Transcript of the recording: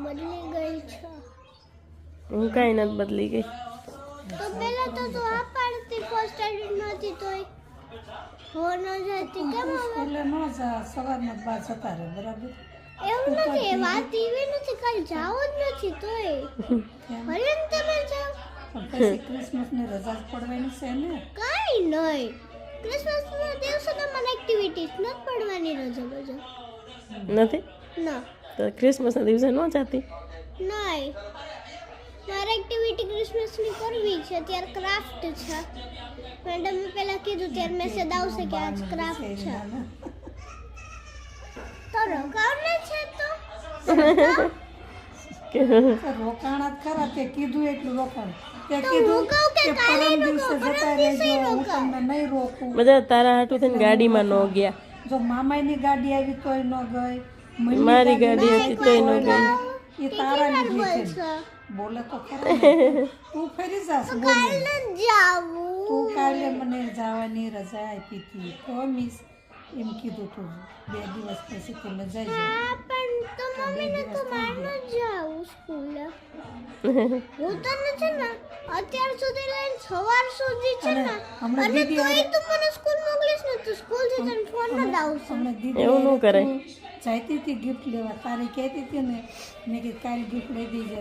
બદલી ગઈ છે. હું કાંઈ નથી બદલી ગઈ. તો પહેલા તો તું આ પાડતી ફર્સ્ટ એડ નહોતી તોય હો ન જતી કેમ હવે? એટલે ન જા સવારમાં બાર જતા રહે બરાબર. એવું નથી, વાત એવી નથી, કાલ જાવ જ નથી તોય ભલે ને તમે જાઓ. પણ પછી ક્રિસમસની રજા જ પડવાની છે ને. કાંઈ નહીં, ક્રિસમસના દિવસે તમારે એક્ટિવિટીઝ નથી પડવાની રજા બજા નથી ના તો ક્રિસમસના દિવસે ન જાતી. નહીં, મારે એક્ટિવિટી ક્રિસમસની કરવી છે. ત્યારે ક્રાફ્ટ છે. મેડમે પહેલા કીધું ત્યારે મેસેજ આવશે કે આજ ક્રાફ્ટ છે. તો રોકાવાના છે તો રોકાણા જ ખરા તે કીધું એટલું રોકાણ તે તો કીધું હું કહું કે કાલે પરમ રોકાવ, દિવસે પરમ જતા દિવસે રહેજો હું રોકાવ. તમને નહીં રોકું. બધા તારા હાટું થઈને ગાડીમાં ન ગયા. જો મામાની ગાડી આવી તોય ન ગઈ, મમ્મીની મારી ગાડી હતી તોય ન ગઈ. એ તારા લીધે છે. બોલશો બોલે તો ખરા ને. તું ફરી જાસ બોલે કાલે જાવું. તું કાલે મને જવાની રજા આપી હતી પ્રોમિસ એમ કીધું તું 2 દિવસ પછી તમે જઈ જાઓ. હા પણ તો મમ્મીને તો માર ન જાવું સ્કૂલે. હું તો નથી ને અત્યાર સુધી લઈને સવાર સુધી છે ને, હમણાં અને દીદી તોય તું મને સ્કૂલ મોકલીશ ને તો સ્કૂલ થી તને ફોન ન આવશે. હમણાં દીદી એવું ન હારે કરાય. તું જાતી હતી ગિફ્ટ લેવા તારે કહેતી હતી ને મેં કીધું કાલે ગિફ્ટ લઈ દેજે